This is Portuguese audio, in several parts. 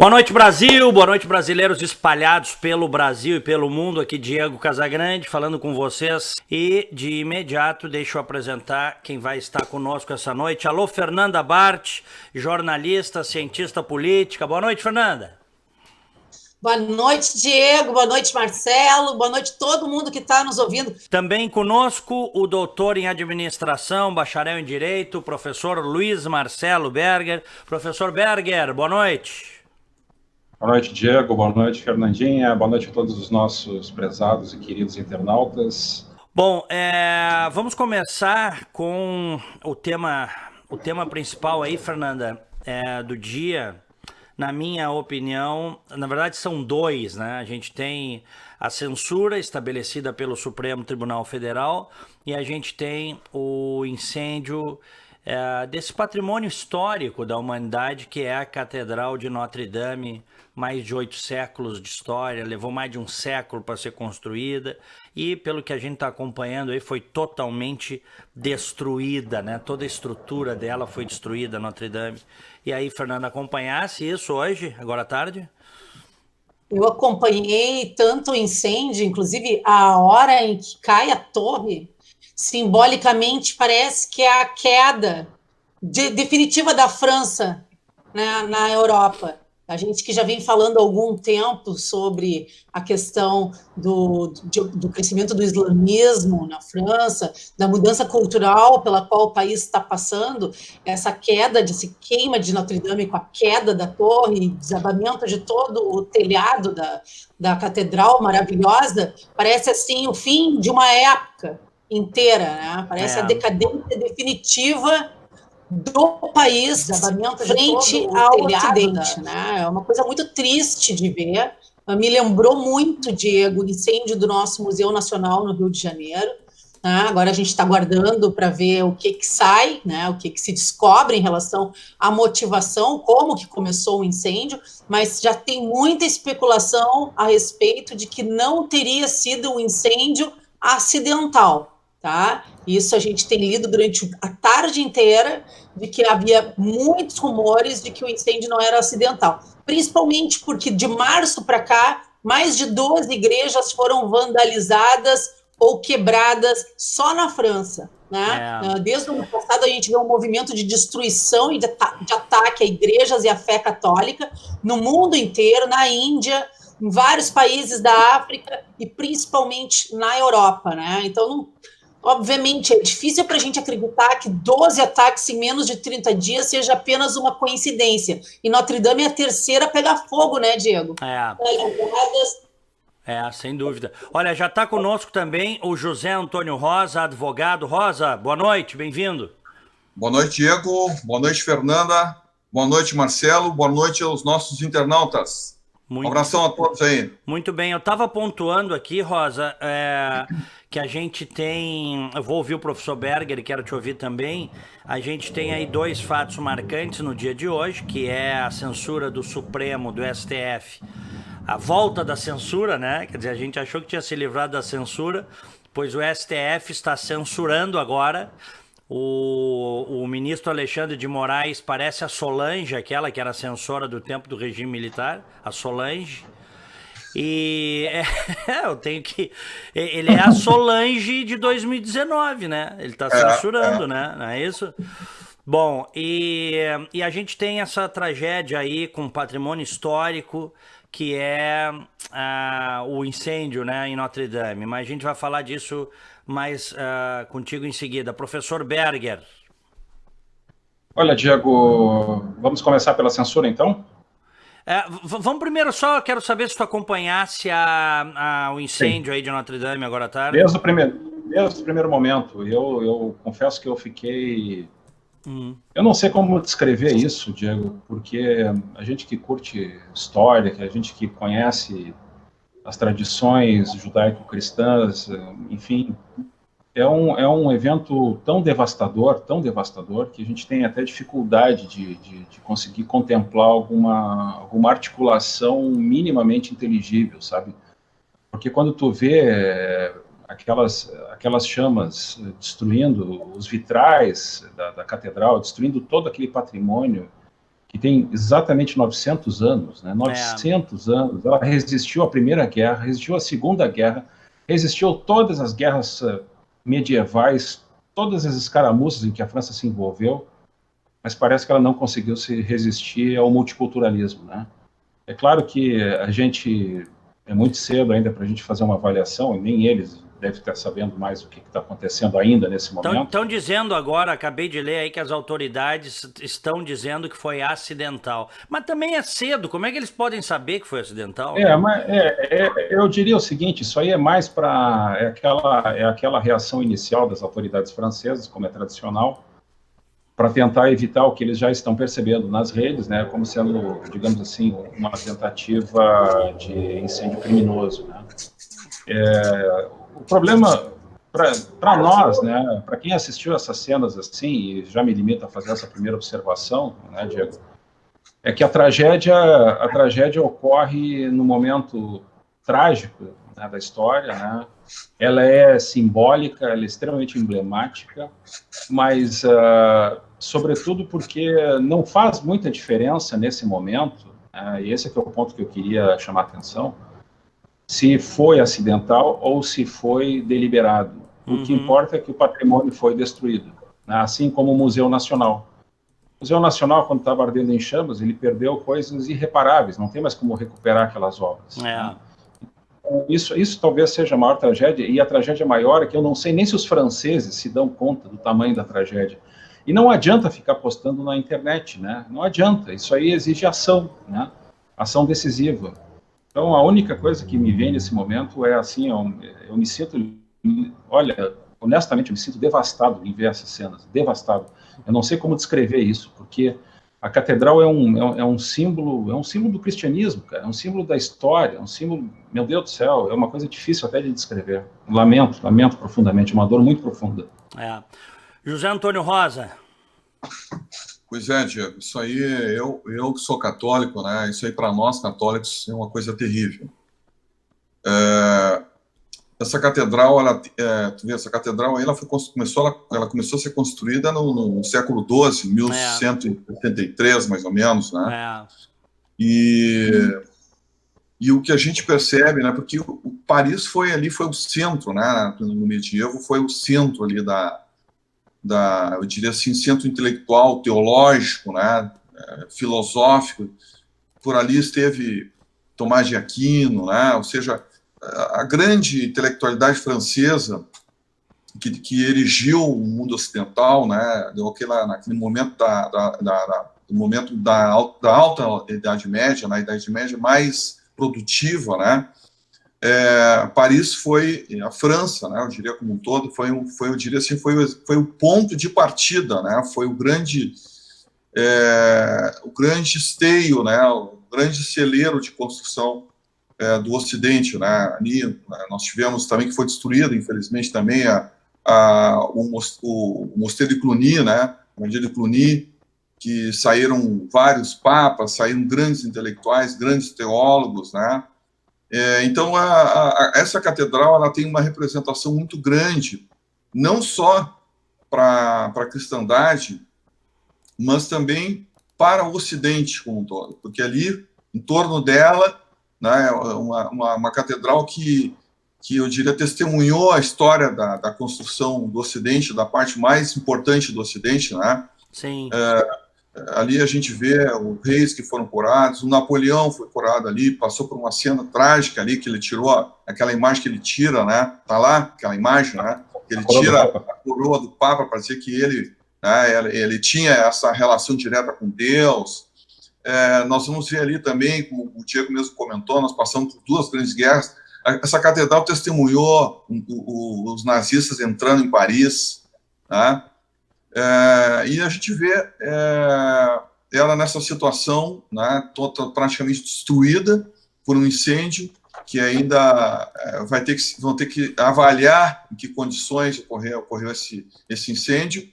Boa noite, Brasil! Boa noite, brasileiros espalhados pelo Brasil e pelo mundo. Aqui Diego Casagrande falando com vocês. E de imediato deixo eu apresentar quem vai estar conosco essa noite. Alô, Fernanda Bart, jornalista, cientista política. Boa noite, Fernanda. Boa noite, Diego. Boa noite, Marcelo. Boa noite todo mundo que está nos ouvindo. Também conosco o doutor em administração, bacharel em direito, professor Luiz Marcelo Berger. Professor Berger, boa noite. Boa noite, Diego. Boa noite, Fernandinha. Boa noite a todos os nossos prezados e queridos internautas. Bom, vamos começar com o tema principal aí, Fernanda, do dia. Na minha opinião, na verdade são dois, né? A gente tem a censura estabelecida pelo Supremo Tribunal Federal e a gente tem o incêndio desse patrimônio histórico da humanidade que é a Catedral de Notre Dame. Mais de 8 séculos de história, levou mais de um século para ser construída e, pelo que a gente está acompanhando aí, foi totalmente destruída, né? Toda a estrutura dela foi destruída, Notre Dame. E aí, Fernanda, acompanhasse isso hoje, agora à tarde? Eu acompanhei tanto o incêndio, inclusive a hora em que cai a torre, simbolicamente parece que é a queda definitiva da França, né, na Europa. A gente que já vem falando há algum tempo sobre a questão do crescimento do islamismo na França, da mudança cultural pela qual o país está passando, essa queda, essa queima de Notre Dame com a queda da torre, desabamento de todo o telhado da catedral maravilhosa, parece assim o fim de uma época inteira, né? Parece a decadência definitiva do país frente ao Ocidente, né? É uma coisa muito triste de ver. Me lembrou muito, Diego, o incêndio do nosso Museu Nacional no Rio de Janeiro. Né? Agora a gente está aguardando para ver o que sai, né? O que se descobre em relação à motivação, como que começou o incêndio, mas já tem muita especulação a respeito de que não teria sido um incêndio acidental. Tá? Isso a gente tem lido durante a tarde inteira, de que havia muitos rumores de que o incêndio não era acidental, principalmente porque de março para cá, mais de 12 igrejas foram vandalizadas ou quebradas só na França. Né? Desde o ano passado a gente vê um movimento de destruição e de ataque a igrejas e à fé católica no mundo inteiro, na Índia, em vários países da África e principalmente na Europa. Né? Então, obviamente, é difícil para a gente acreditar que 12 ataques em menos de 30 dias seja apenas uma coincidência. E Notre Dame é a terceira a pegar fogo, né, Diego? Sem dúvida. Olha, já está conosco também o José Antônio Rosa, advogado. Rosa, boa noite, bem-vindo. Boa noite, Diego. Boa noite, Fernanda. Boa noite, Marcelo. Boa noite aos nossos internautas. Um abração a todos aí. Muito bem, eu estava pontuando aqui, Rosa, que a gente tem, eu vou ouvir o professor Berger e quero te ouvir também, a gente tem aí dois fatos marcantes no dia de hoje, que é a censura do Supremo, do STF, a volta da censura, né? Quer dizer, a gente achou que tinha se livrado da censura, pois o STF está censurando agora. O ministro Alexandre de Moraes parece a Solange, aquela que era censora do tempo do regime militar, a Solange. E eu tenho que... Ele é a Solange de 2019, né? Ele está censurando, né? Não é isso? Bom, e a gente tem essa tragédia aí com patrimônio histórico, que é o incêndio, né, em Notre Dame. Mas a gente vai falar disso mais contigo em seguida. Professor Berger. Olha, Diego, vamos começar pela censura, então? Vamos primeiro só, quero saber se tu acompanhasse o incêndio aí de Notre Dame agora à tarde. Desde o primeiro momento. Eu confesso que eu fiquei... Eu não sei como descrever isso, Diego, porque a gente que curte história, a gente que conhece as tradições judaico-cristãs, enfim, é um evento tão devastador, que a gente tem até dificuldade de conseguir contemplar alguma articulação minimamente inteligível, sabe? Porque quando tu vê aquelas chamas destruindo os vitrais da catedral, destruindo todo aquele patrimônio que tem exatamente 900 anos, né? 900 anos. Ela resistiu à Primeira Guerra, resistiu à Segunda Guerra, resistiu a todas as guerras medievais, todas as escaramuças em que a França se envolveu, mas parece que ela não conseguiu se resistir ao multiculturalismo, né? É claro que a gente é muito cedo ainda para a gente fazer uma avaliação, e nem eles devem estar sabendo mais o que está acontecendo ainda nesse momento. Estão dizendo agora, acabei de ler aí que as autoridades estão dizendo que foi acidental. Mas também é cedo, como é que eles podem saber que foi acidental? Eu diria o seguinte, isso aí é mais para aquela reação inicial das autoridades francesas, como é tradicional, para tentar evitar o que eles já estão percebendo nas redes, né, como sendo, digamos assim, uma tentativa de incêndio criminoso, né? O problema para nós, né, para quem assistiu essas cenas assim, e já me limito a fazer essa primeira observação, né, Diego, é que a tragédia ocorre no momento trágico, né, da história, né? Ela é simbólica, ela é extremamente emblemática, mas sobretudo porque não faz muita diferença nesse momento, e esse é que é o ponto que eu queria chamar a atenção, se foi acidental ou se foi deliberado. O que importa é que o patrimônio foi destruído, né? Assim como o Museu Nacional. O Museu Nacional, quando estava ardendo em chamas, ele perdeu coisas irreparáveis, não tem mais como recuperar aquelas obras. Né? Isso talvez seja a maior tragédia, e a tragédia maior é que eu não sei nem se os franceses se dão conta do tamanho da tragédia. E não adianta ficar postando na internet, né? Não adianta, isso aí exige ação, né? Ação decisiva. Então, a única coisa que me vem nesse momento é assim, eu me sinto, olha, honestamente, eu me sinto devastado em ver essas cenas, devastado. Eu não sei como descrever isso, porque a catedral é um símbolo do cristianismo, cara, é um símbolo da história, é um símbolo, meu Deus do céu, é uma coisa difícil até de descrever. Lamento profundamente, uma dor muito profunda. José Antônio Rosa. Pois é, Diego, isso aí, eu que sou católico, né, isso aí para nós católicos é uma coisa terrível. Essa catedral, essa catedral aí, ela começou a ser construída no século XII, 1183, mais ou menos, né? E o que a gente percebe, né, porque o Paris foi o centro, né, no medievo, foi o centro ali eu diria assim, centro intelectual, teológico, né, filosófico. Por ali esteve Tomás de Aquino, né, ou seja, a grande intelectualidade francesa que erigiu o mundo ocidental, né, naquele momento da alta Idade Média, na Idade Média mais produtiva, né, Paris foi a França, né, eu diria como um todo, eu diria assim, foi o ponto de partida, né, foi o grande esteio, né, o grande celeiro de construção do Ocidente, né, ali nós tivemos também que foi destruído, infelizmente, também o Mosteiro de Cluny, né, o Mosteiro de Cluny, que saíram vários papas, saíram grandes intelectuais, grandes teólogos, né. Então, essa catedral ela tem uma representação muito grande, não só para a cristandade, mas também para o Ocidente como um todo, porque ali, em torno dela, né, uma catedral que eu diria testemunhou a história da construção do Ocidente, da parte mais importante do Ocidente, né? Sim. Ali a gente vê os reis que foram coroados, o Napoleão foi coroado ali, passou por uma cena trágica ali, que ele tirou aquela imagem que ele tira, né? Tá lá, aquela imagem, né? Ele tira a coroa do Papa para dizer que ele tinha essa relação direta com Deus. Nós vamos ver ali também, como o Diego mesmo comentou, nós passamos por 2 grandes guerras. Essa catedral testemunhou os nazistas entrando em Paris, né? E a gente vê ela nessa situação, né, praticamente destruída por um incêndio que ainda vão ter que avaliar em que condições ocorreu esse incêndio.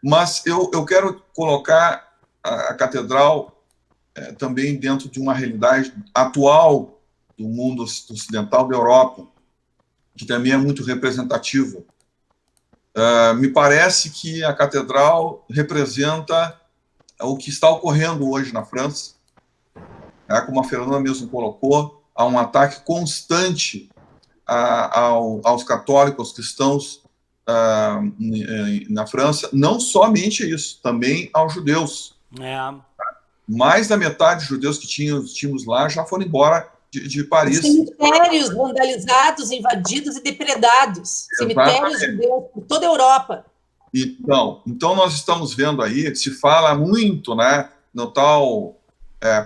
Mas eu quero colocar a catedral também dentro de uma realidade atual do mundo ocidental, da Europa, que também é muito o que está ocorrendo hoje na França, né, como a Fernanda mesmo colocou, há um ataque constante aos católicos, aos cristãos na França, não somente isso, também aos judeus. Mais da metade dos judeus que tínhamos lá já foram embora de Paris. Cemitérios vandalizados, invadidos e depredados. Cemitérios judeus por toda a Europa. Então nós estamos vendo aí, se fala muito, né, no tal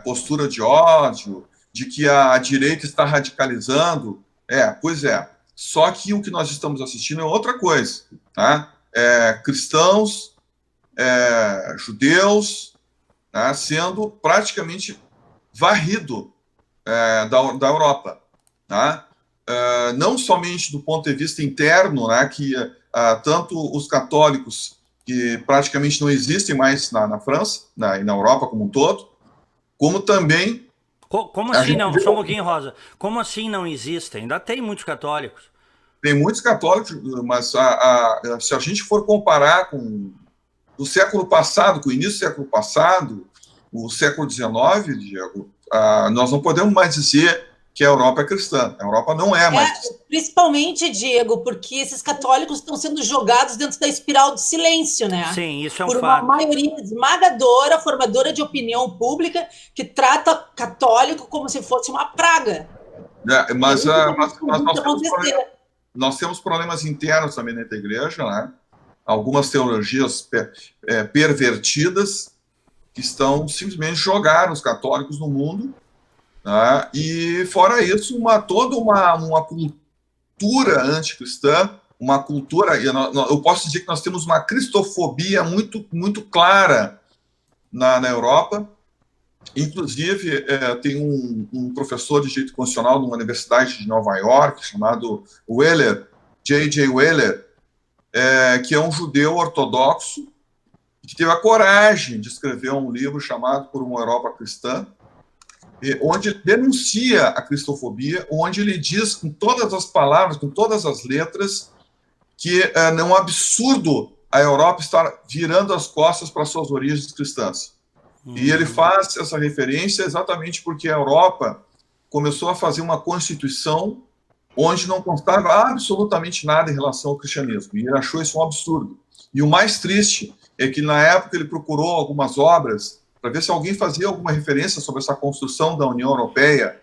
postura de ódio, de que a direita está radicalizando. Pois é. Só que o que nós estamos assistindo é outra coisa, tá? Cristãos, judeus, né, sendo praticamente varrido da Europa, tá? Não somente do ponto de vista interno, né, que tanto os católicos, que praticamente não existem mais na França, e na Europa como um todo, como também... Como assim não? Só um pouquinho, Rosa. Como assim não existem? Ainda tem muitos católicos. Tem muitos católicos, mas se a gente for comparar com o século passado, com o início do século passado, o século XIX, Diego, nós não podemos mais dizer que a Europa é cristã. A Europa não é mais cristã. Principalmente, Diego, porque esses católicos estão sendo jogados dentro da espiral do silêncio, né? Sim, isso é um fato. Por fato. uma maioria esmagadora, formadora de opinião pública, que trata católico como se fosse uma praga. Mas nós temos problemas internos também dentro da igreja, né? Algumas teologias pervertidas que estão simplesmente jogando os católicos no mundo. E, fora isso, toda uma cultura anticristã, uma cultura... Eu posso dizer que nós temos uma cristofobia muito, muito clara na Europa. Inclusive, tem um professor de direito constitucional de uma universidade de Nova York, chamado Weller, J.J. Weller, que é um judeu ortodoxo, que teve a coragem de escrever um livro chamado Por uma Europa Cristã, onde ele denuncia a cristofobia, onde ele diz com todas as palavras, com todas as letras, que é um absurdo a Europa estar virando as costas para suas origens cristãs. E ele faz essa referência exatamente porque a Europa começou a fazer uma constituição onde não constava absolutamente nada em relação ao cristianismo. E ele achou isso um absurdo. E o mais triste é que, na época, ele procurou algumas obras para ver se alguém fazia alguma referência sobre essa construção da União Europeia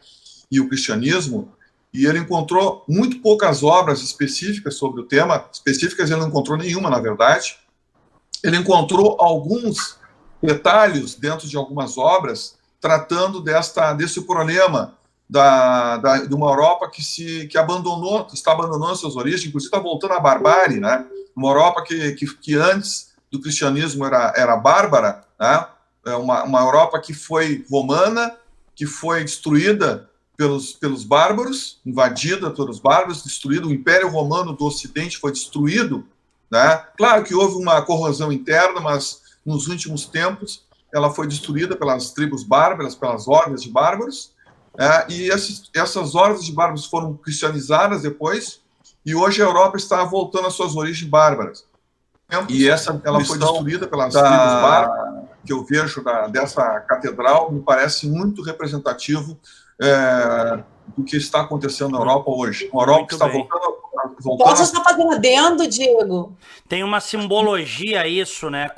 e o cristianismo, e ele encontrou muito poucas obras específicas sobre o tema. Específicas ele não encontrou nenhuma, na verdade. Ele encontrou alguns detalhes dentro de algumas obras tratando desse problema de uma Europa que está abandonando suas origens, inclusive está voltando à barbárie, né? Uma Europa que antes do cristianismo era bárbara, né? Uma Europa que foi romana, que foi destruída pelos bárbaros, invadida pelos bárbaros, destruído. O Império Romano do Ocidente foi destruído, né? Claro que houve uma corrosão interna, mas nos últimos tempos ela foi destruída pelas tribos bárbaras, pelas hordas de bárbaros, e essas hordas de bárbaros foram cristianizadas depois, e hoje a Europa está voltando às suas origens bárbaras. E ela foi destruída pelas tribos bárbaras, que eu vejo dessa catedral, me parece muito representativo do que está acontecendo na Europa hoje. Uma Europa que está voltando. Posso estar fazendo adendo, Diego? Tem uma simbologia isso, né?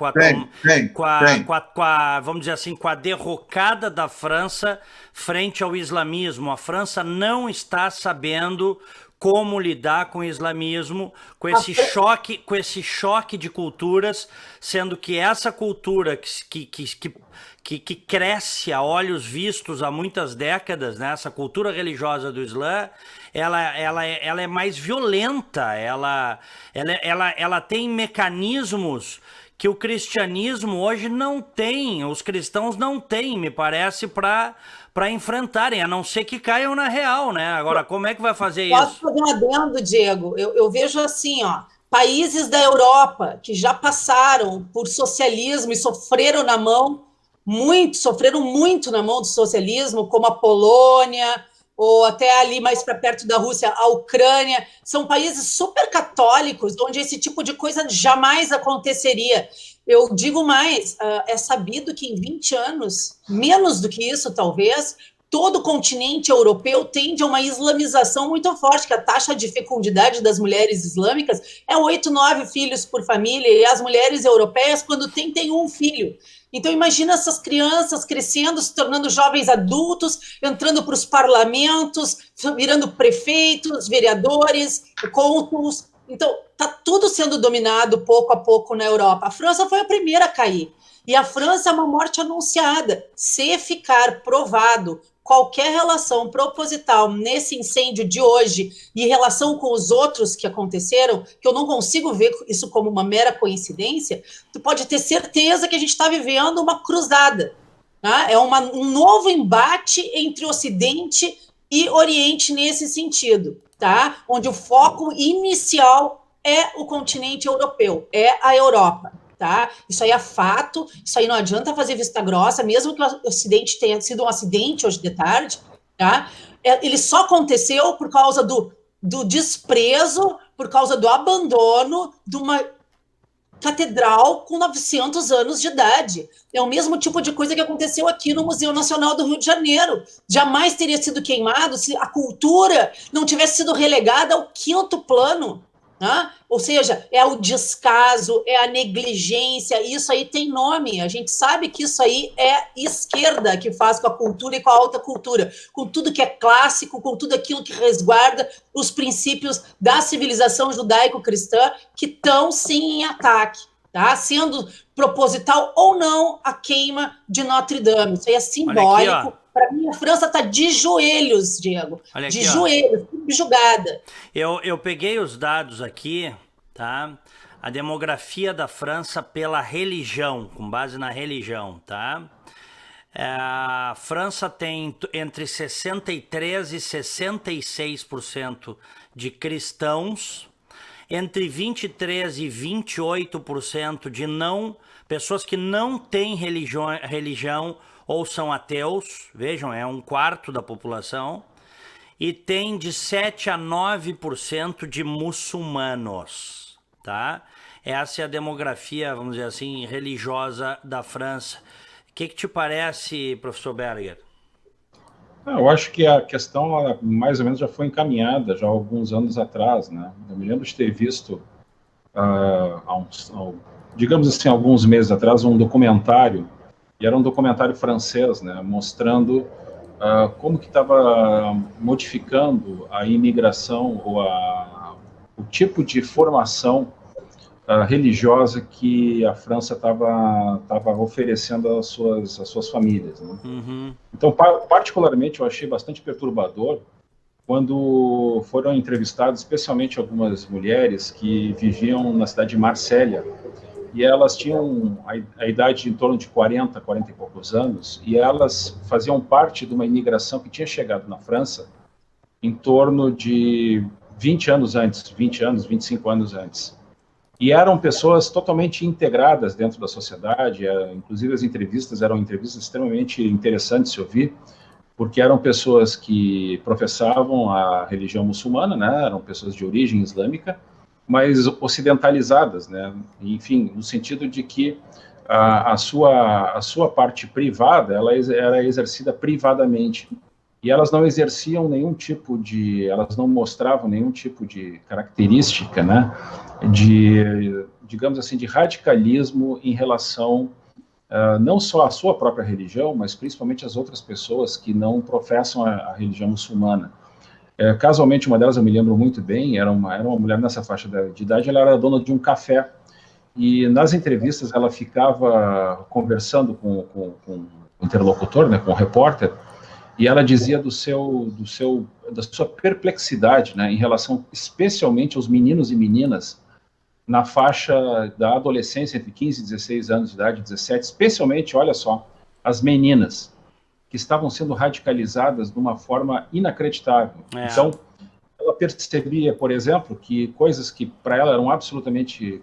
Vamos dizer assim, com a derrocada da França frente ao islamismo. A França não está sabendo como lidar com o islamismo, com esse choque de culturas, sendo que essa cultura que cresce a olhos vistos há muitas décadas, né? Essa cultura religiosa do Islã, ela é mais violenta, ela tem mecanismos que o cristianismo hoje não tem, os cristãos não têm, me parece, para enfrentarem, a não ser que caiam na real, né? Agora, como é que vai fazer isso? Posso fazer um adendo, Diego? Eu vejo assim, países da Europa que já passaram por socialismo e sofreram muito na mão do socialismo, como a Polônia, ou até ali mais para perto da Rússia, a Ucrânia, são países super católicos, onde esse tipo de coisa jamais aconteceria. Eu digo mais, é sabido que em 20 anos, menos do que isso talvez, todo o continente europeu tende a uma islamização muito forte, que a taxa de fecundidade das mulheres islâmicas é 8, 9 filhos por família, e as mulheres europeias, quando têm um filho. Então, imagina essas crianças crescendo, se tornando jovens adultos, entrando para os parlamentos, virando prefeitos, vereadores, cônsules. Então, está tudo sendo dominado pouco a pouco na Europa. A França foi a primeira a cair. E a França é uma morte anunciada. Se ficar provado qualquer relação proposital nesse incêndio de hoje e em relação com os outros que aconteceram, que eu não consigo ver isso como uma mera coincidência, tu pode ter certeza que a gente está vivendo uma cruzada. Tá? É um novo embate entre Ocidente e Oriente nesse sentido, tá? Onde o foco inicial é o continente europeu, é a Europa. Tá? Isso aí é fato, isso aí não adianta fazer vista grossa, mesmo que o acidente tenha sido um acidente hoje de tarde, tá? Ele só aconteceu por causa do desprezo, por causa do abandono de uma catedral com 900 anos de idade. É o mesmo tipo de coisa que aconteceu aqui no Museu Nacional do Rio de Janeiro. Jamais teria sido queimado se a cultura não tivesse sido relegada ao quinto plano. Ou seja, é o descaso, é a negligência, isso aí tem nome, a gente sabe que isso aí é esquerda que faz com a cultura e com a alta cultura, com tudo que é clássico, com tudo aquilo que resguarda os princípios da civilização judaico-cristã que estão sim em ataque, tá? Sendo proposital ou não a queima de Notre Dame, isso aí é simbólico. Para mim, a França está de joelhos, Diego. Olha aqui, de joelhos, subjugada. Eu peguei os dados aqui, tá? A demografia da França pela religião, com base na religião, tá? A França tem entre 63% e 66% de cristãos, entre 23% e 28% de pessoas que não têm religião ou são ateus, vejam, é 1/4 da população, e tem de 7% a 9% de muçulmanos, tá? Essa é a demografia, vamos dizer assim, religiosa da França. O que te parece, professor Berger? Eu acho que a questão, mais ou menos, já foi encaminhada já há alguns anos atrás, né? Eu me lembro de ter visto, digamos assim, alguns meses atrás, um documentário. E era um documentário francês, né, mostrando como que estava modificando a imigração ou o tipo de formação religiosa que a França estava oferecendo às suas famílias. Né? Uhum. Então, particularmente, eu achei bastante perturbador quando foram entrevistadas, especialmente algumas mulheres que viviam na cidade de Marsella, e elas tinham a idade em torno de 40 e poucos anos, e elas faziam parte de uma imigração que tinha chegado na França em torno de 20 anos antes, 20 anos, 25 anos antes. E eram pessoas totalmente integradas dentro da sociedade, inclusive as entrevistas eram entrevistas extremamente interessantes de se ouvir, porque eram pessoas que professavam a religião muçulmana, né? Eram pessoas de origem islâmica, mas ocidentalizadas, né? Enfim, no sentido de que a sua parte privada, ela era exercida privadamente, e elas não exerciam nenhum tipo de, elas não mostravam nenhum tipo de característica, né, de, digamos assim, de radicalismo em relação não só à sua própria religião, mas principalmente às outras pessoas que não professam a religião muçulmana. Casualmente, uma delas eu me lembro muito bem, era uma mulher nessa faixa de idade, ela era dona de um café, e nas entrevistas ela ficava conversando com o interlocutor, né, com o repórter, e ela dizia da sua perplexidade, né, em relação especialmente aos meninos e meninas na faixa da adolescência, entre 15 e 16 anos de idade, 17, especialmente, olha só, as meninas, que estavam sendo radicalizadas de uma forma inacreditável. Então, ela percebia, por exemplo, que coisas que para ela eram absolutamente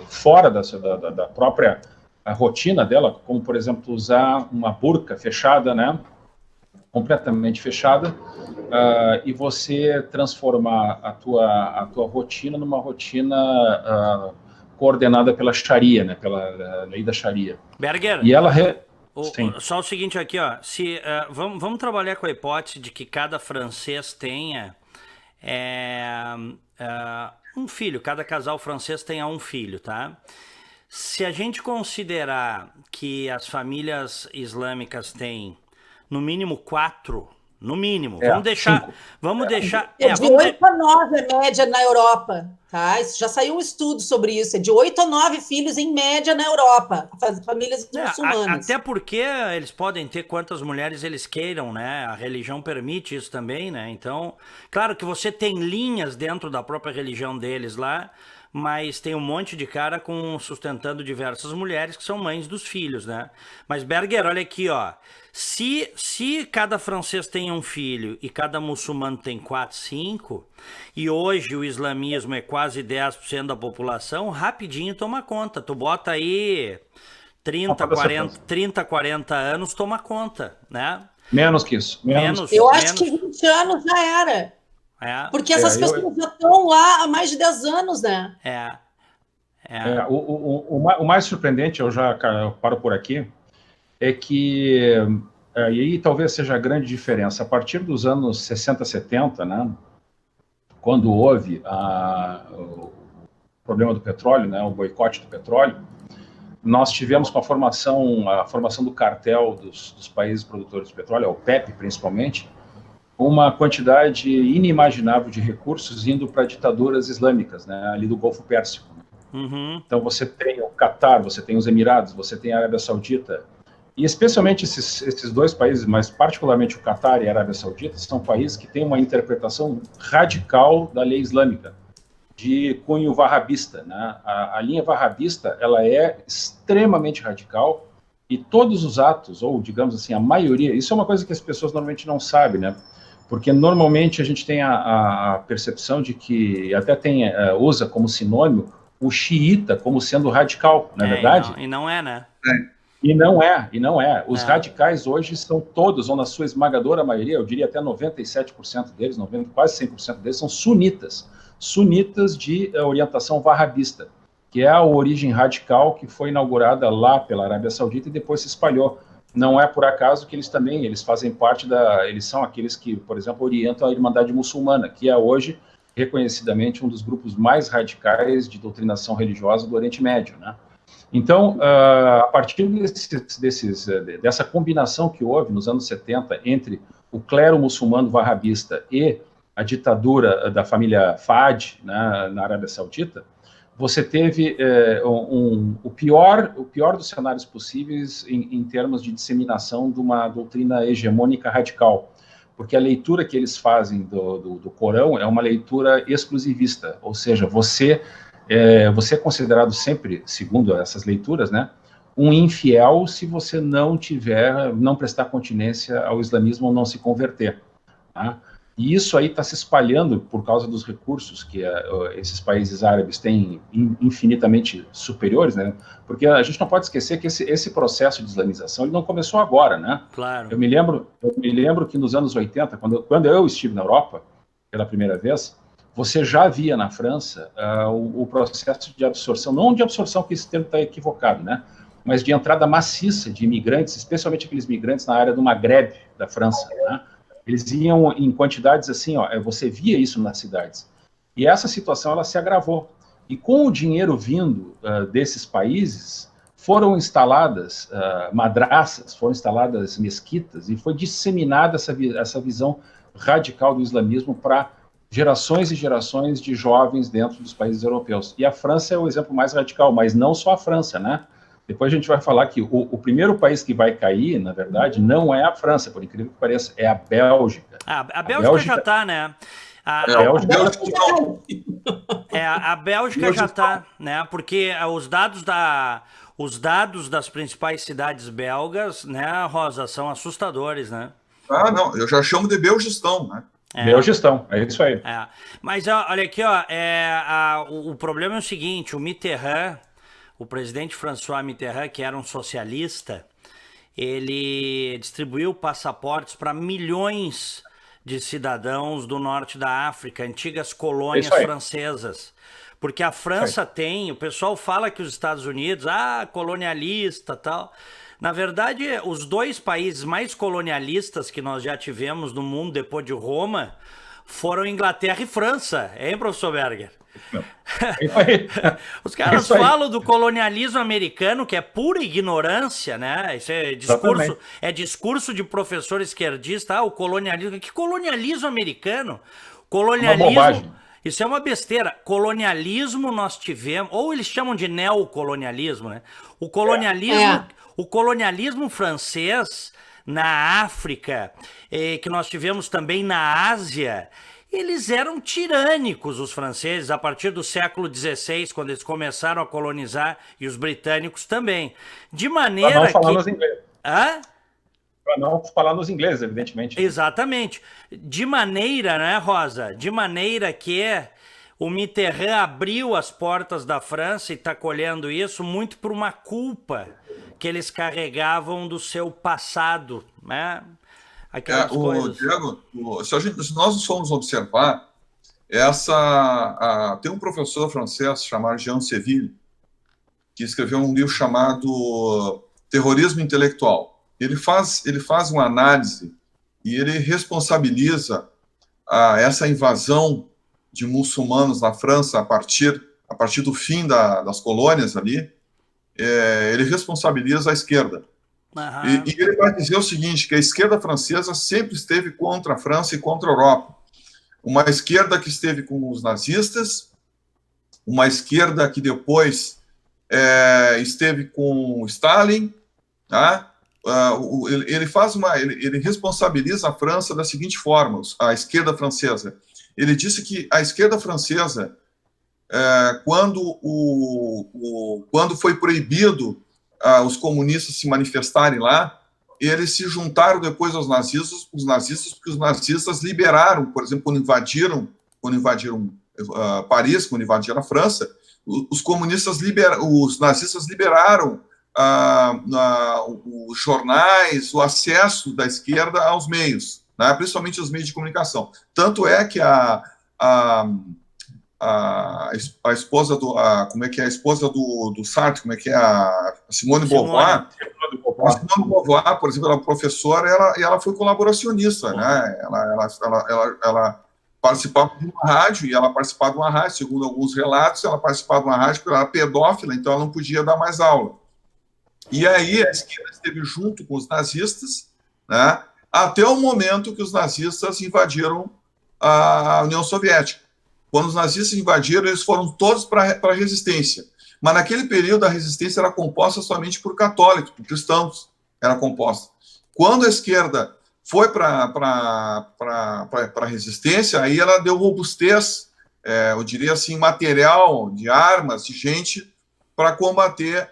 fora da própria rotina dela, como, por exemplo, usar uma burca fechada, né, completamente fechada, e você transformar a tua rotina numa rotina coordenada pela Sharia, né, pela lei da Sharia. Berger, E ela... só o seguinte aqui, ó, vamos trabalhar com a hipótese de que cada francês tenha um filho, cada casal francês tenha um filho, tá? Se a gente considerar que as famílias islâmicas têm no mínimo 4, no mínimo, vamos deixar... de 8 a 9 a média na Europa, tá? Isso, já saiu um estudo sobre isso, é de 8 a 9 filhos em média na Europa, famílias muçulmanas. Até porque eles podem ter quantas mulheres eles queiram, né? A religião permite isso também, né? Então, claro que você tem linhas dentro da própria religião deles lá, mas tem um monte de cara sustentando diversas mulheres que são mães dos filhos, né? Mas, Berger, olha aqui, ó. Se cada francês tem um filho e cada muçulmano tem 4, 5, e hoje o islamismo é quase 10% da população, rapidinho toma conta. Tu bota aí 30, 40 anos, toma conta, né? Menos que isso. Eu acho que 20 anos já era. Porque essas pessoas já estão lá há mais de 10 anos, né? O mais surpreendente, eu paro por aqui, é que, e aí talvez seja a grande diferença, a partir dos anos 60, 70, né, quando houve o problema do petróleo, né, o boicote do petróleo, nós tivemos com a formação do cartel dos países produtores de petróleo, a OPEP principalmente, uma quantidade inimaginável de recursos indo para ditaduras islâmicas, né, ali do Golfo Pérsico. Uhum. Então você tem o Catar, você tem os Emirados, você tem a Arábia Saudita, e especialmente esses dois países, mas particularmente o Catar e a Arábia Saudita, são países que têm uma interpretação radical da lei islâmica, de cunho wahhabista, né? A linha wahhabista, ela é extremamente radical, e todos os atos, ou digamos assim, a maioria, isso é uma coisa que as pessoas normalmente não sabem, né? Porque normalmente a gente tem a percepção de que, até usa como sinônimo, o xiita como sendo radical, não é verdade? E não é, né? E não é. Os radicais hoje são todos, ou na sua esmagadora maioria, eu diria até 97% deles, quase 100% deles, são sunitas. Sunitas de orientação wahhabista, que é a origem radical que foi inaugurada lá pela Arábia Saudita e depois se espalhou. Não é por acaso que eles fazem parte eles são aqueles que, por exemplo, orientam a Irmandade Muçulmana, que é hoje reconhecidamente um dos grupos mais radicais de doutrinação religiosa do Oriente Médio, né? Então, a partir dessa combinação que houve nos anos 70 entre o clero muçulmano wahhabista e a ditadura da família Fahd, né, na Arábia Saudita, você teve o pior dos cenários possíveis em termos de disseminação de uma doutrina hegemônica radical, porque a leitura que eles fazem do Corão é uma leitura exclusivista, ou seja, você é considerado sempre, segundo essas leituras, né, um infiel se você não prestar continência ao islamismo ou não se converter, tá? E isso aí está se espalhando por causa dos recursos que esses países árabes têm infinitamente superiores, né? Porque a gente não pode esquecer que esse processo de islamização ele não começou agora, né? Claro. Eu me lembro que nos anos 80, quando eu estive na Europa pela primeira vez, você já via na França o processo de absorção, não de absorção, que esse termo está equivocado, né? Mas de entrada maciça de imigrantes, especialmente aqueles migrantes na área do Maghreb da França, né? Eles iam em quantidades assim, você via isso nas cidades. E essa situação ela se agravou. E com o dinheiro vindo desses países, foram instaladas madraças, foram instaladas mesquitas, e foi disseminada essa visão radical do islamismo para gerações e gerações de jovens dentro dos países europeus. E a França é o exemplo mais radical, mas não só a França, né? Depois a gente vai falar que o primeiro país que vai cair, na verdade, não é a França, por incrível que pareça, é a Bélgica. A Bélgica já está, né? A Bélgica já está, né? Porque os dados das principais cidades belgas, né, Rosa, são assustadores, né? Ah, não, eu já chamo de Belgistão, né? Belgistão, é isso aí. Mas olha aqui, o problema é o seguinte, o Mitterrand, o presidente François Mitterrand, que era um socialista, ele distribuiu passaportes para milhões de cidadãos do norte da África, antigas colônias francesas, Porque a França tem, o pessoal fala que os Estados Unidos, colonialista, tal. Na verdade, os dois países mais colonialistas que nós já tivemos no mundo depois de Roma foram Inglaterra e França, hein, professor Berger? Os caras falam do colonialismo americano, que é pura ignorância, né? Isso é discurso de professor esquerdista. O colonialismo. Que colonialismo americano? Colonialismo. Isso é uma besteira. Colonialismo nós tivemos, ou eles chamam de neocolonialismo, né? O colonialismo francês na África, que nós tivemos também na Ásia, eles eram tirânicos, os franceses, a partir do século XVI, quando eles começaram a colonizar, e os britânicos também. De maneira Para não falar nos ingleses. Para não falar nos ingleses, evidentemente. Exatamente. De maneira, né, Rosa? De maneira que o Mitterrand abriu as portas da França e está colhendo isso muito por uma culpa que eles carregavam do seu passado, né? Aquelas coisas. Diego, se nós formos observar, tem um professor francês chamado Jean Séville, que escreveu um livro chamado Terrorismo Intelectual. Ele faz uma análise e ele responsabiliza essa invasão de muçulmanos na França a partir do fim das colônias ali. Ele responsabiliza a esquerda. E ele vai dizer o seguinte, que a esquerda francesa sempre esteve contra a França e contra a Europa. Uma esquerda que esteve com os nazistas, uma esquerda que depois esteve com Stalin, tá? Ele responsabiliza a França da seguinte forma, a esquerda francesa. Ele disse que a esquerda francesa, quando foi proibido os comunistas se manifestarem lá, eles se juntaram depois aos nazistas, porque os nazistas liberaram, por exemplo, quando invadiram Paris, quando invadiram a França, os nazistas liberaram os jornais, o acesso da esquerda aos meios, né, principalmente os meios de comunicação. Tanto é que a esposa do Sartre, a Simone Beauvoir, por exemplo, ela é professora, ela foi colaboracionista, né? Ela participava de uma rádio, segundo alguns relatos, ela participava de uma rádio porque ela era pedófila, então ela não podia dar mais aula. E aí a esquerda esteve junto com os nazistas, né, até o momento que os nazistas invadiram a União Soviética. Quando os nazistas invadiram, eles foram todos para a resistência. Mas naquele período a resistência era composta somente por católicos, por cristãos, era composta. Quando a esquerda foi para a resistência, aí ela deu robustez, eu diria assim, material, de armas, de gente, para combater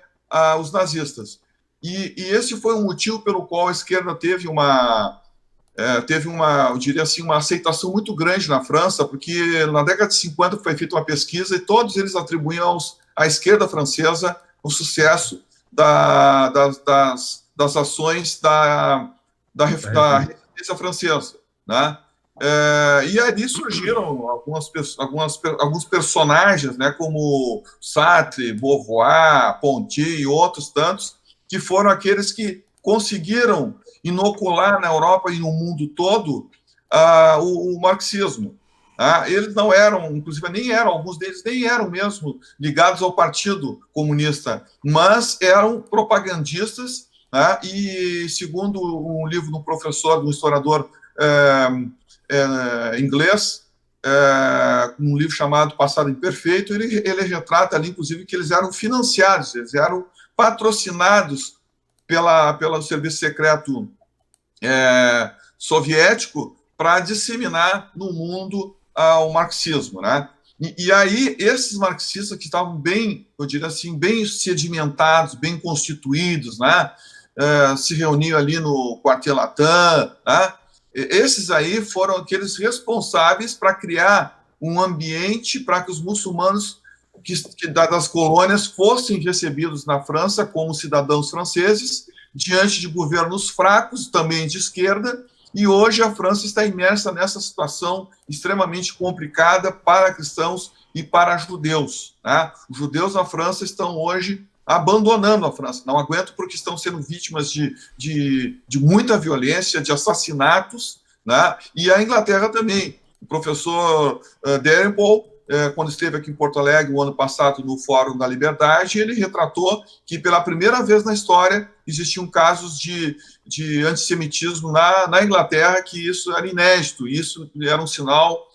os nazistas. E esse foi um motivo pelo qual a esquerda teve uma, eu diria assim, uma aceitação muito grande na França, porque na década de 50 foi feita uma pesquisa e todos eles atribuíam à esquerda francesa o sucesso das ações da resistência francesa, né? E ali surgiram alguns personagens, né, como Sartre, Beauvoir, Ponty e outros tantos, que foram aqueles que conseguiram inocular na Europa e no mundo todo o marxismo. Eles não eram, inclusive alguns deles nem eram mesmo ligados ao Partido Comunista, mas eram propagandistas, e segundo um livro do professor, do historiador inglês, um livro chamado Passado Imperfeito, ele retrata ali, inclusive, que eles eram financiados, eles eram patrocinados pelo serviço secreto soviético para disseminar no mundo o marxismo, né? E aí, esses marxistas que estavam bem, eu diria assim, bem sedimentados, bem constituídos, né? Se reuniam ali no Quartier Latin, né? Esses aí foram aqueles responsáveis para criar um ambiente para que os muçulmanos das colônias fossem recebidos na França como cidadãos franceses, diante de governos fracos, também de esquerda, e hoje a França está imersa nessa situação extremamente complicada para cristãos e para judeus, né? Os judeus na França estão hoje abandonando a França, não aguentam porque estão sendo vítimas de muita violência, de assassinatos, né? E a Inglaterra também. O professor Dalrymple, quando esteve aqui em Porto Alegre o ano passado no Fórum da Liberdade, ele retratou que pela primeira vez na história existiam casos de antissemitismo na Inglaterra, que isso era inédito, isso era um sinal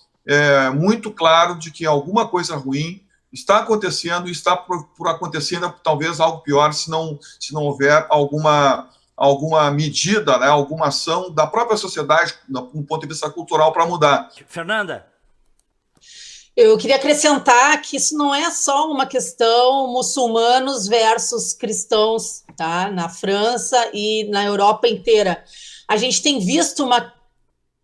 muito claro de que alguma coisa ruim está acontecendo e está por acontecer, talvez algo pior, se não houver alguma medida, né, alguma ação da própria sociedade, do ponto de vista cultural, para mudar. Fernanda? Eu queria acrescentar que isso não é só uma questão muçulmanos versus cristãos, tá? Na França e na Europa inteira. A gente tem visto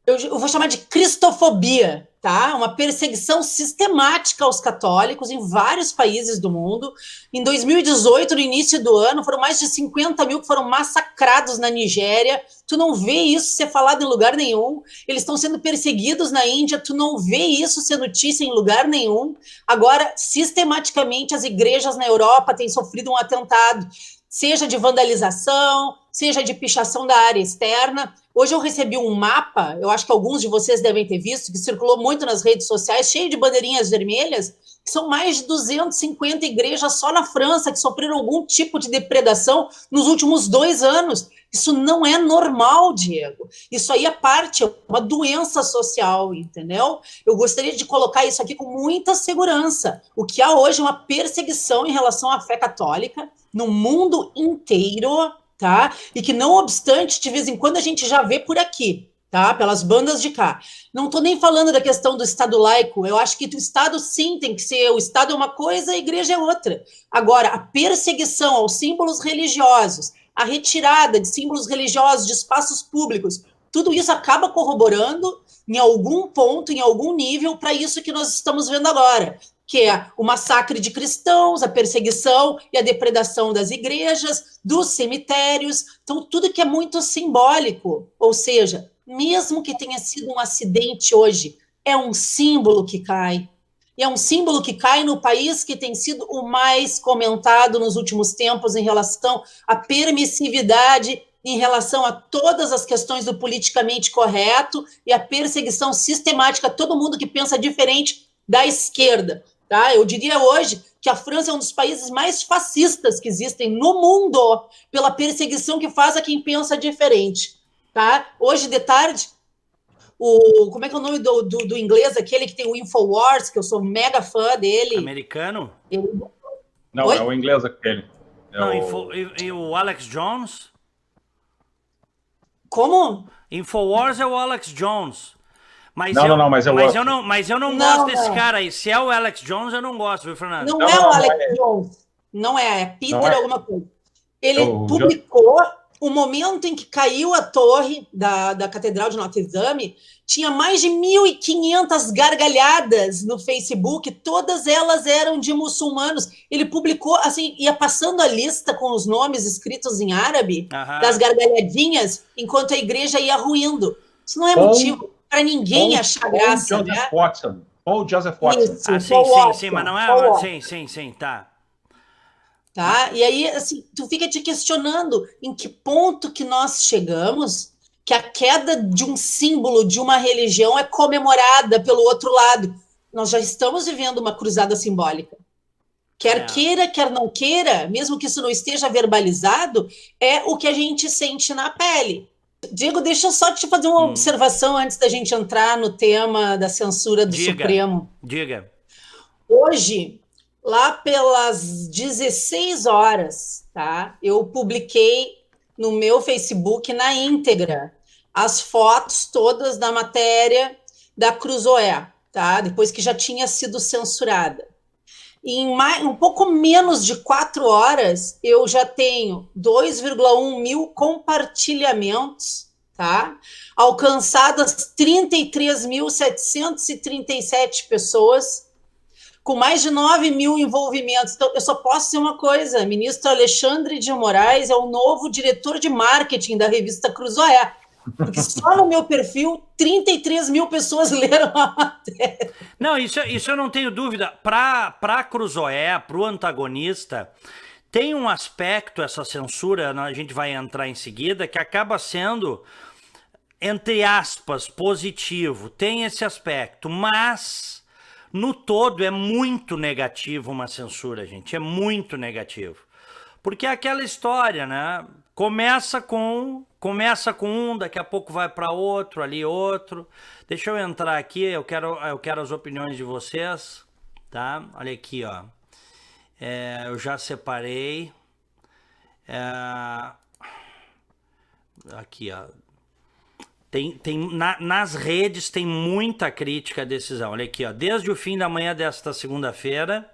eu vou chamar de cristofobia, tá? Uma perseguição sistemática aos católicos em vários países do mundo. Em 2018, no início do ano, foram mais de 50 mil que foram massacrados na Nigéria. Tu não vê isso ser falado em lugar nenhum. Eles estão sendo perseguidos na Índia, tu não vê isso ser notícia em lugar nenhum. Agora, sistematicamente, as igrejas na Europa têm sofrido um atentado, seja de vandalização, seja de pichação da área externa. Hoje eu recebi um mapa, eu acho que alguns de vocês devem ter visto, que circulou muito nas redes sociais, cheio de bandeirinhas vermelhas, que são mais de 250 igrejas só na França que sofreram algum tipo de depredação nos últimos 2 anos. Isso não é normal, Diego. Isso aí é uma doença social, entendeu? Eu gostaria de colocar isso aqui com muita segurança. O que há hoje é uma perseguição em relação à fé católica no mundo inteiro, tá? E que, não obstante, de vez em quando a gente já vê por aqui, tá? Pelas bandas de cá. Não estou nem falando da questão do Estado laico. Eu acho que o Estado, sim, tem que ser... O Estado é uma coisa, a igreja é outra. Agora, a perseguição aos símbolos religiosos, a retirada de símbolos religiosos de espaços públicos, tudo isso acaba corroborando em algum ponto, em algum nível, para isso que nós estamos vendo agora, que é o massacre de cristãos, a perseguição e a depredação das igrejas, dos cemitérios, então tudo que é muito simbólico, ou seja, mesmo que tenha sido um acidente hoje, é um símbolo que cai. E é um símbolo que cai no país que tem sido o mais comentado nos últimos tempos em relação à permissividade, em relação a todas as questões do politicamente correto e a perseguição sistemática a todo mundo que pensa diferente da esquerda. Tá? Eu diria hoje que a França é um dos países mais fascistas que existem no mundo pela perseguição que faz a quem pensa diferente. Tá? Hoje de tarde, como é que é o nome do inglês, aquele que tem o Infowars, que eu sou mega fã dele. Americano? Não, Oi? É o inglês aquele. E o Alex Jones? Como? Infowars é o Alex Jones. Mas eu não gosto desse cara aí. Se é o Alex Jones, eu não gosto, viu, Fernando? Não é o Alex Jones. Não é Peter alguma coisa. Ele publicou o momento em que caiu a torre da Catedral de Notre Dame, tinha mais de 1.500 gargalhadas no Facebook, todas elas eram de muçulmanos. Ele publicou, assim, ia passando a lista com os nomes escritos em árabe, das gargalhadinhas, enquanto a igreja ia ruindo. Isso não é motivo para ninguém achar graça, né? Paul Joseph Watson. Isso, sim, mas não é... Sim, tá. Tá? E aí, assim, tu fica te questionando em que ponto que nós chegamos, que a queda de um símbolo de uma religião é comemorada pelo outro lado. Nós já estamos vivendo uma cruzada simbólica. Quer queira, quer não queira, mesmo que isso não esteja verbalizado, é o que a gente sente na pele. Diego, deixa eu só te fazer uma observação antes da gente entrar no tema da censura do Supremo. Diga. Hoje, lá pelas 16 horas, tá? Eu publiquei no meu Facebook, na íntegra, as fotos todas da matéria da Cruzoé, tá? Depois que já tinha sido censurada. E em um pouco menos de 4 horas, eu já tenho 2,1 mil compartilhamentos, tá? Alcançadas 33.737 pessoas, com mais de 9 mil envolvimentos. Então, eu só posso dizer uma coisa: o ministro Alexandre de Moraes é o novo diretor de marketing da revista Cruzoé. Porque só no meu perfil, 33 mil pessoas leram a matéria. Não, isso eu não tenho dúvida. Para Cruzoé, para o antagonista, tem um aspecto, essa censura, a gente vai entrar em seguida, que acaba sendo, entre aspas, positivo. Tem esse aspecto, mas no todo é muito negativo uma censura, gente. É muito negativo. Porque é aquela história, né? Começa com um, daqui a pouco vai para outro, ali outro. Deixa eu entrar aqui, eu quero as opiniões de vocês, tá? Olha aqui, ó. Eu já separei. Aqui, ó. Nas redes tem muita crítica à decisão. Olha aqui, ó. Desde o fim da manhã desta segunda-feira,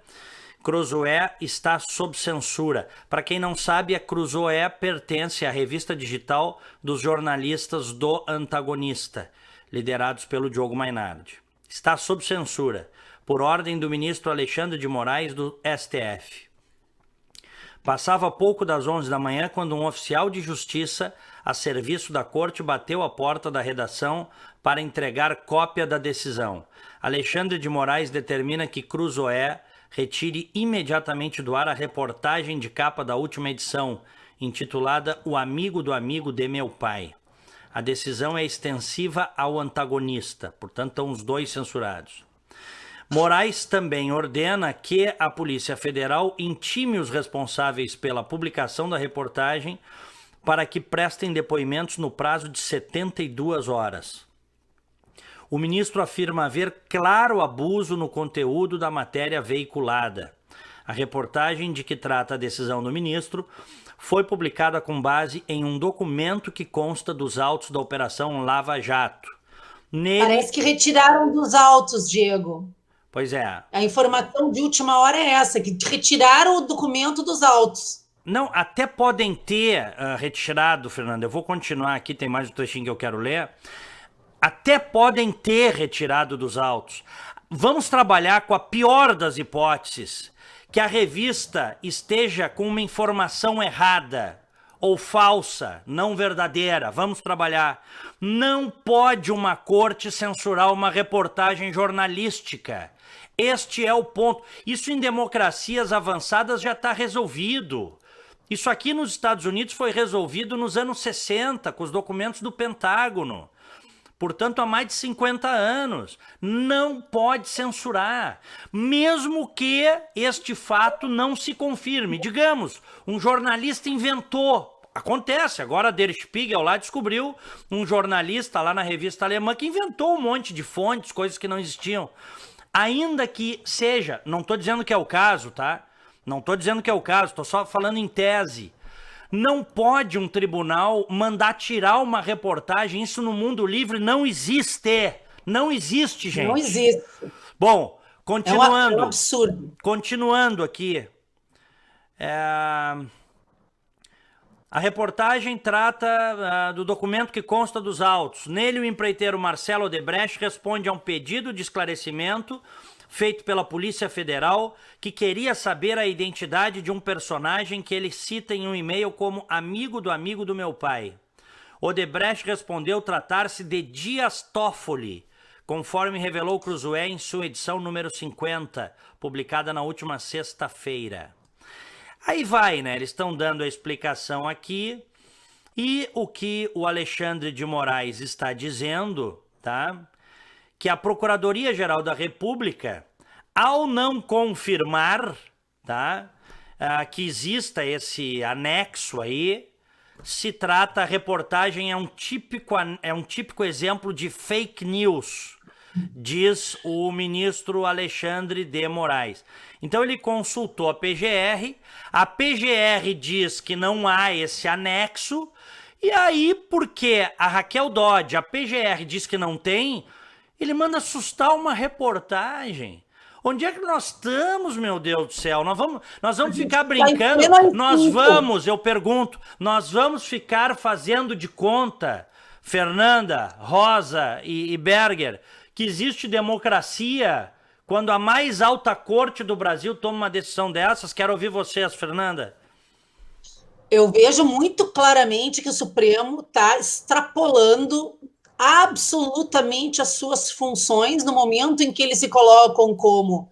Cruzoé está sob censura. Para quem não sabe, a Cruzoé pertence à revista digital dos jornalistas do Antagonista, liderados pelo Diogo Mainardi. Está sob censura, por ordem do ministro Alexandre de Moraes, do STF. Passava pouco das 11 da manhã quando um oficial de justiça a serviço da corte bateu à porta da redação para entregar cópia da decisão. Alexandre de Moraes determina que Cruzoé retire imediatamente do ar a reportagem de capa da última edição, intitulada O Amigo do Amigo de Meu Pai. A decisão é extensiva ao antagonista, portanto estão os dois censurados. Moraes também ordena que a Polícia Federal intime os responsáveis pela publicação da reportagem para que prestem depoimentos no prazo de 72 horas. O ministro afirma haver claro abuso no conteúdo da matéria veiculada. A reportagem de que trata a decisão do ministro foi publicada com base em um documento que consta dos autos da Operação Lava Jato. Parece que retiraram dos autos, Diego. Pois é. A informação de última hora é essa, que retiraram o documento dos autos. Não, até podem ter retirado, Fernanda. Eu vou continuar aqui, tem mais um trechinho que eu quero ler. Até podem ter retirado dos autos. Vamos trabalhar com a pior das hipóteses, que a revista esteja com uma informação errada ou falsa, não verdadeira. Vamos trabalhar. Não pode uma corte censurar uma reportagem jornalística. Este é o ponto. Isso em democracias avançadas já está resolvido. Isso aqui nos Estados Unidos foi resolvido nos anos 60, com os documentos do Pentágono. Portanto, há mais de 50 anos. Não pode censurar, mesmo que este fato não se confirme. Digamos, um jornalista inventou. Acontece, agora Der Spiegel lá descobriu um jornalista lá na revista alemã que inventou um monte de fontes, coisas que não existiam. Ainda que seja, não estou dizendo que é o caso, tá? Não estou dizendo que é o caso, estou só falando em tese. Não pode um tribunal mandar tirar uma reportagem, isso no mundo livre não existe. Não existe, gente. Não existe. Bom, continuando. É um absurdo. Continuando aqui. A reportagem trata do documento que consta dos autos. Nele, o empreiteiro Marcelo Odebrecht responde a um pedido de esclarecimento feito pela Polícia Federal, que queria saber a identidade de um personagem que ele cita em um e-mail como amigo do meu pai. Odebrecht respondeu tratar-se de Dias Toffoli, conforme revelou Cruzoé em sua edição número 50, publicada na última sexta-feira. Aí vai, né? Eles estão dando a explicação aqui, e o que o Alexandre de Moraes está dizendo, tá? Que a Procuradoria-Geral da República, ao não confirmar, tá, que exista esse anexo aí, se trata, a reportagem é um típico exemplo de fake news, diz o ministro Alexandre de Moraes. Então ele consultou a PGR diz que não há esse anexo, e aí, porque a Raquel Dodge, a PGR diz que não tem, ele manda assustar uma reportagem. Onde é que nós estamos, meu Deus do céu? Nós vamos ficar brincando? Eu pergunto, nós vamos ficar fazendo de conta, Fernanda, Rosa e Berger, que existe democracia quando a mais alta corte do Brasil toma uma decisão dessas? Quero ouvir vocês, Fernanda. Eu vejo muito claramente que o Supremo está extrapolando absolutamente as suas funções no momento em que eles se colocam como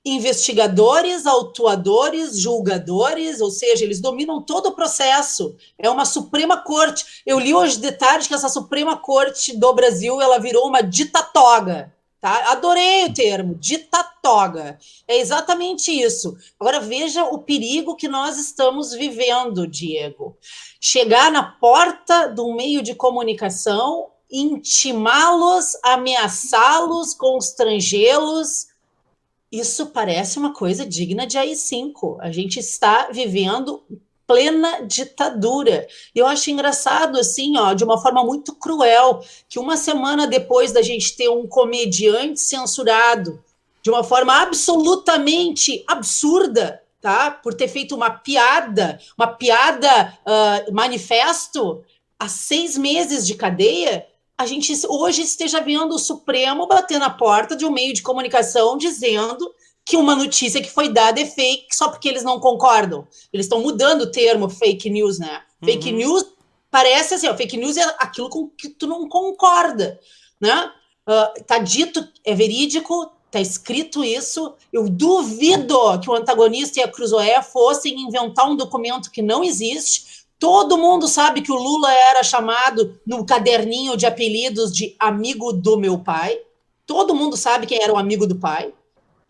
investigadores, autuadores, julgadores, ou seja, eles dominam todo o processo. É uma Suprema Corte. Eu li hoje de tarde que essa Suprema Corte do Brasil, ela virou uma ditatoga. Tá? Adorei o termo, ditatoga. É exatamente isso. Agora veja o perigo que nós estamos vivendo, Diego. Chegar na porta do meio de comunicação, intimá-los, ameaçá-los, constrangê-los. Isso parece uma coisa digna de AI-5. A gente está vivendo plena ditadura. Eu acho engraçado, assim, ó, de uma forma muito cruel, que uma semana depois da gente ter um comediante censurado de uma forma absolutamente absurda, tá? Por ter feito uma piada manifesto, há 6 meses de cadeia, a gente hoje esteja vendo o Supremo bater na porta de um meio de comunicação dizendo que uma notícia que foi dada é fake só porque eles não concordam. Eles estão mudando o termo fake news, né? Fake news parece assim, ó, fake news é aquilo com que tu não concorda, né? Tá dito, é verídico, tá escrito isso. Eu duvido que o antagonista e a Cruzoé fossem inventar um documento que não existe. Todo mundo sabe que o Lula era chamado no caderninho de apelidos de amigo do meu pai. Todo mundo sabe quem era o amigo do pai.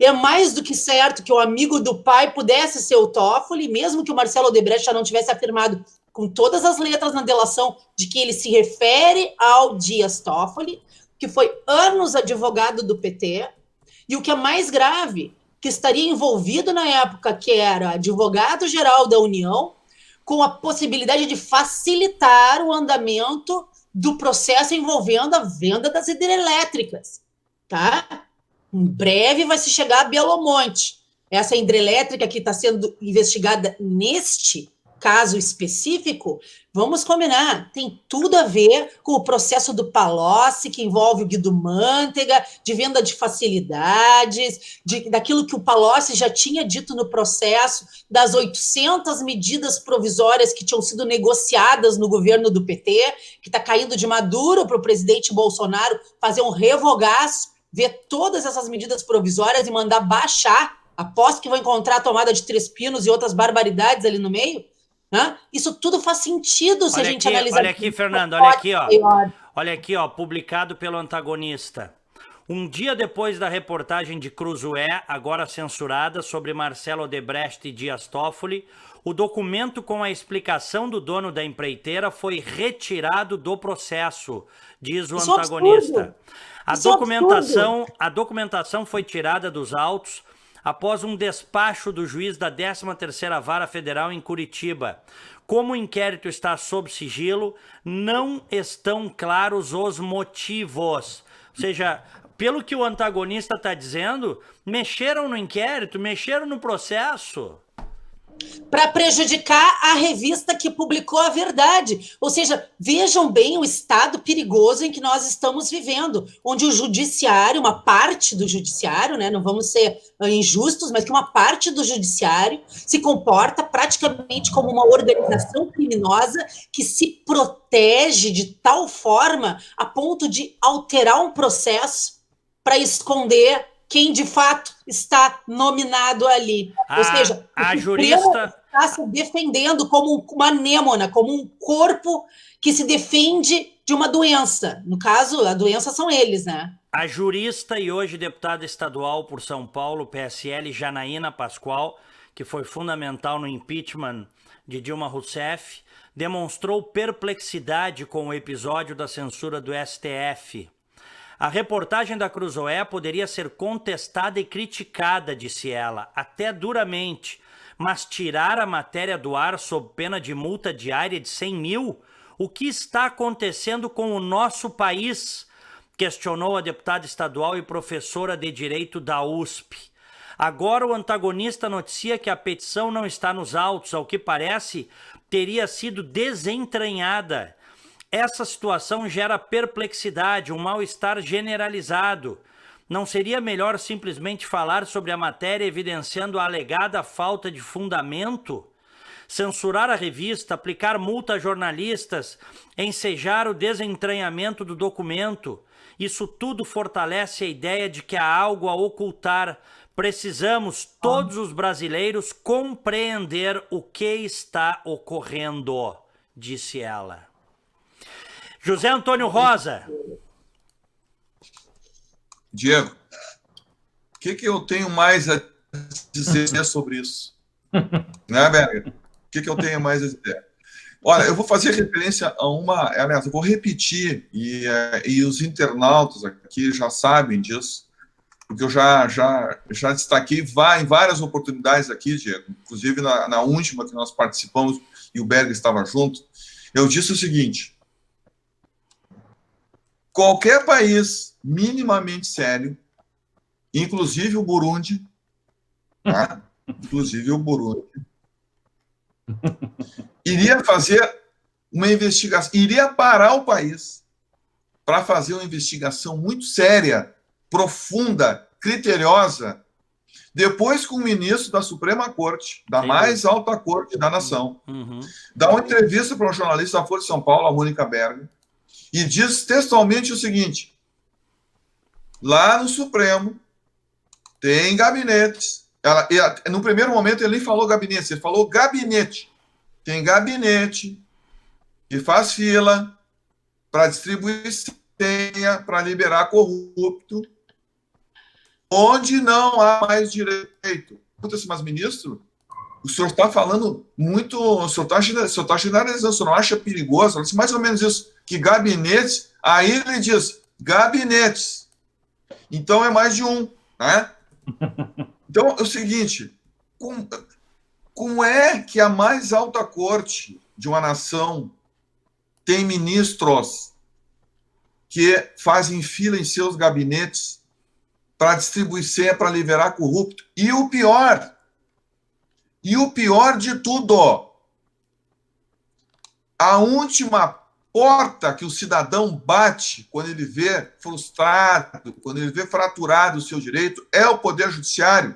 É mais do que certo que o amigo do pai pudesse ser o Toffoli, mesmo que o Marcelo Odebrecht já não tivesse afirmado com todas as letras na delação de que ele se refere ao Dias Toffoli, que foi anos advogado do PT, e o que é mais grave, que estaria envolvido na época que era advogado-geral da União, com a possibilidade de facilitar o andamento do processo envolvendo a venda das hidrelétricas, tá? Em breve vai se chegar a Belo Monte. Essa hidrelétrica que está sendo investigada neste caso específico, vamos combinar, tem tudo a ver com o processo do Palocci, que envolve o Guido Mantega, de venda de facilidades, daquilo que o Palocci já tinha dito no processo, das 800 medidas provisórias que tinham sido negociadas no governo do PT, que está caindo de maduro para o presidente Bolsonaro fazer um revogaço, ver todas essas medidas provisórias e mandar baixar, aposto que vão encontrar a tomada de 3 Pinos e outras barbaridades ali no meio. Isso tudo faz sentido se a gente analisar. Olha aqui, Fernando, olha aqui, ó. Olha aqui, ó, publicado pelo Antagonista. Um dia depois da reportagem de Cruzoé, agora censurada, sobre Marcelo Odebrecht e Dias Toffoli, o documento com a explicação do dono da empreiteira foi retirado do processo, diz o Antagonista. A documentação foi tirada dos autos após um despacho do juiz da 13ª Vara Federal em Curitiba. Como o inquérito está sob sigilo, não estão claros os motivos. Ou seja, pelo que o Antagonista está dizendo, mexeram no inquérito, mexeram no processo. Para prejudicar a revista que publicou a verdade. Ou seja, vejam bem o estado perigoso em que nós estamos vivendo, onde o judiciário, uma parte do judiciário, né, não vamos ser injustos, mas que uma parte do judiciário se comporta praticamente como uma organização criminosa que se protege de tal forma a ponto de alterar um processo para esconder quem de fato está nominado ali. Ou seja, a jurista está se defendendo como uma anêmona, como um corpo que se defende de uma doença. No caso, a doença são eles, né? A jurista e hoje deputada estadual por São Paulo, PSL, Janaína Pascoal, que foi fundamental no impeachment de Dilma Rousseff, demonstrou perplexidade com o episódio da censura do STF. A reportagem da Cruzoé poderia ser contestada e criticada, disse ela, até duramente, mas tirar a matéria do ar sob pena de multa diária de 100 mil? O que está acontecendo com o nosso país? Questionou a deputada estadual e professora de Direito da USP. Agora o Antagonista noticia que a petição não está nos autos, ao que parece, teria sido desentranhada. Essa situação gera perplexidade, um mal-estar generalizado. Não seria melhor simplesmente falar sobre a matéria evidenciando a alegada falta de fundamento? censurar a revista, aplicar multa a jornalistas, ensejar o desentranhamento do documento. Isso tudo fortalece a ideia de que há algo a ocultar. Precisamos, todos os brasileiros, compreender o que está ocorrendo, disse ela. José Antônio Rosa. Diego, o que eu tenho mais a dizer sobre isso? Né, Berger? O que eu tenho mais a dizer? Olha, eu vou fazer referência a uma... Aliás, eu vou repetir, e os internautas aqui já sabem disso, porque eu já destaquei em várias oportunidades aqui, Diego, inclusive na última que nós participamos, e o Berger estava junto, eu disse o seguinte: qualquer país minimamente sério, inclusive o Burundi, tá? Inclusive o Burundi, iria fazer uma investigação, iria parar o país para fazer uma investigação muito séria, profunda, criteriosa, depois que um ministro da Suprema Corte, da mais alta corte da nação, dá uma entrevista para um jornalista da Folha de São Paulo, a Mônica Berger, e diz textualmente o seguinte: lá no Supremo tem gabinetes. No primeiro momento ele nem falou gabinete, ele falou gabinete. Tem gabinete que faz fila para distribuir senha, para liberar corrupto, onde não há mais direito. Pergunta-se, mas ministro, o senhor está falando muito, o senhor está generalizando, o senhor não acha perigoso? Mais ou menos isso, que gabinetes, aí ele diz, gabinetes. Então é mais de um, né? Então é o seguinte, como é que a mais alta corte de uma nação tem ministros que fazem fila em seus gabinetes para distribuir senha, para liberar corrupto? E o pior de tudo, a última porta que o cidadão bate quando ele vê frustrado, quando ele vê fraturado o seu direito, é o Poder Judiciário.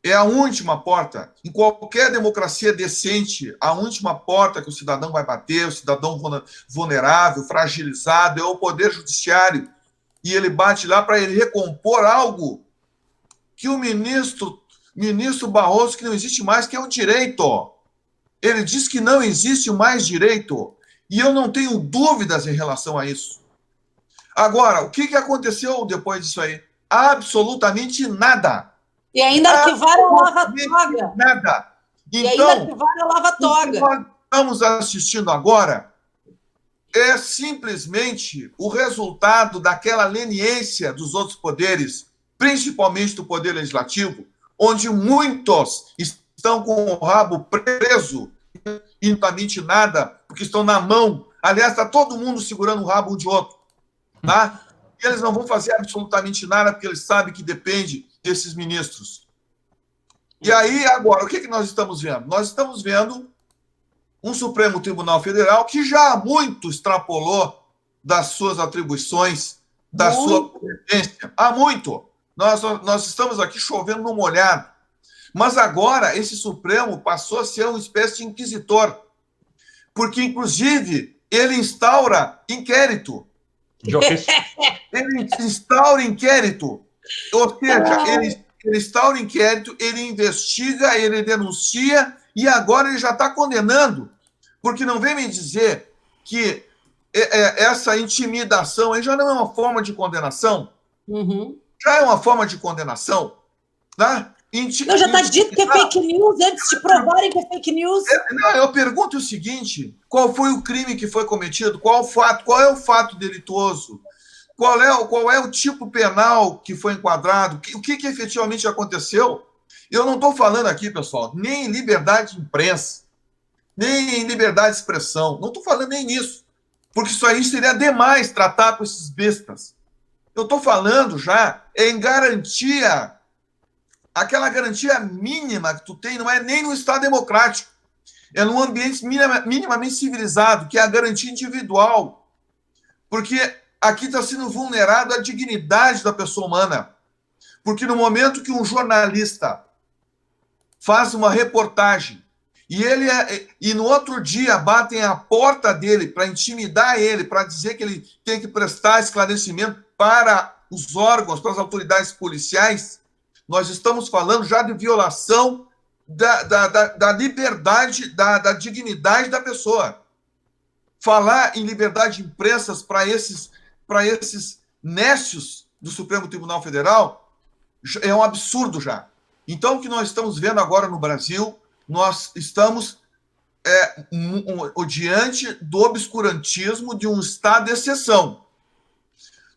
É a última porta. Em qualquer democracia decente, a última porta que o cidadão vai bater, o cidadão vulnerável, fragilizado, é o Poder Judiciário. E ele bate lá para ele recompor algo que o ministro Barroso, que não existe mais, que é o direito. Ele diz que não existe mais direito. E eu não tenho dúvidas em relação a isso. Agora, o que aconteceu depois disso aí? Absolutamente nada. E ainda arquivaram a lava-toga. Nada. Então, e ainda arquivaram a lava-toga. O que nós estamos assistindo agora é simplesmente o resultado daquela leniência dos outros poderes, principalmente do Poder Legislativo, onde muitos estão com o rabo preso e não mente nada, porque estão na mão. Aliás, está todo mundo segurando o rabo um de outro. Tá? E eles não vão fazer absolutamente nada, porque eles sabem que depende desses ministros. E aí, agora, o que nós estamos vendo? Nós estamos vendo um Supremo Tribunal Federal que já muito extrapolou das suas atribuições, da sua competência. Há muito. Nós estamos aqui chovendo no molhado. Mas agora, esse Supremo passou a ser uma espécie de inquisitor, porque, inclusive, ele instaura inquérito. Ele instaura inquérito. Ou seja, ele instaura inquérito, ele investiga, ele denuncia, e agora ele já está condenando. Porque não vem me dizer que essa intimidação aí já não é uma forma de condenação? Já é uma forma de condenação? Tá? Não, já está dito que é fake news, antes de provarem que é fake news. Não, eu pergunto o seguinte: qual foi o crime que foi cometido? Qual é o fato delituoso? Qual é o tipo penal que foi enquadrado? O que efetivamente aconteceu? Eu não estou falando aqui, pessoal, nem em liberdade de imprensa, nem em liberdade de expressão. Não estou falando nem nisso, porque isso aí seria demais tratar com esses bestas. Eu estou falando já em garantia. Aquela garantia mínima que tu tem não é nem no Estado democrático, é num ambiente minimamente civilizado, que é a garantia individual. Porque aqui está sendo vulnerada a dignidade da pessoa humana. Porque no momento que um jornalista faz uma reportagem E no outro dia batem a porta dele para intimidar ele, para dizer que ele tem que prestar esclarecimento para os órgãos, para as autoridades policiais. Nós estamos falando já de violação da liberdade, da dignidade da pessoa. Falar em liberdade de imprensa para esses nécios do Supremo Tribunal Federal é um absurdo já. Então, o que nós estamos vendo agora no Brasil, nós estamos diante do obscurantismo de um estado de exceção.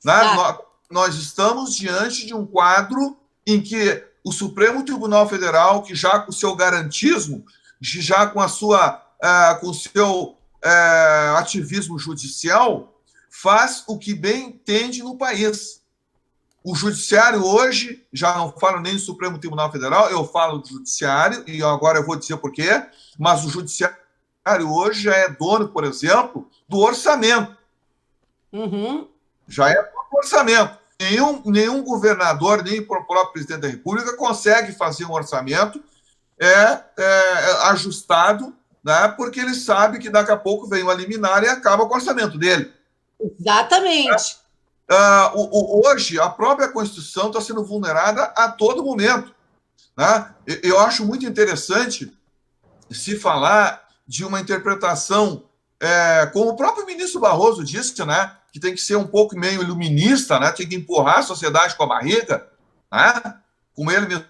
Né? Nós estamos diante de um quadro em que o Supremo Tribunal Federal, que já com o seu garantismo, já com o seu ativismo judicial, faz o que bem entende no país. O judiciário hoje, já não falo nem do Supremo Tribunal Federal, eu falo do judiciário, e agora eu vou dizer por quê, mas o judiciário hoje já é dono, por exemplo, do orçamento. Uhum. Já é dono do orçamento. Nenhum governador, nem o próprio presidente da República consegue fazer um orçamento ajustado, né, porque ele sabe que daqui a pouco vem uma liminar e acaba com o orçamento dele. Exatamente. Hoje, a própria Constituição está sendo vulnerada a todo momento. Né? Eu acho muito interessante se falar de uma interpretação, como o próprio ministro Barroso disse, né, que tem que ser um pouco meio iluminista, né, tem que empurrar a sociedade com a barriga, né, como ele mesmo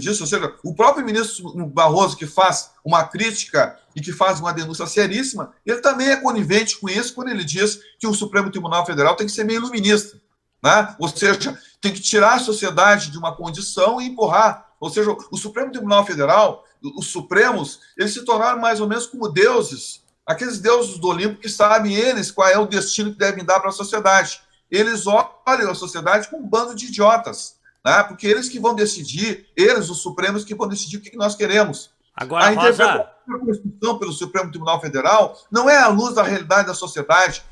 disse, ou seja, o próprio ministro Barroso, que faz uma crítica e que faz uma denúncia seríssima, ele também é conivente com isso quando ele diz que o Supremo Tribunal Federal tem que ser meio iluminista, né? Ou seja, tem que tirar a sociedade de uma condição e empurrar. Ou seja, o Supremo Tribunal Federal, os Supremos, eles se tornaram mais ou menos como deuses, aqueles deuses do Olimpo que sabem eles qual é o destino que devem dar para a sociedade. Eles olham a sociedade como um bando de idiotas, né? Porque eles que vão decidir, eles, os Supremos, que vão decidir o que nós queremos. Agora, a interpretação da Constituição pelo Supremo Tribunal Federal não é à luz da realidade da sociedade,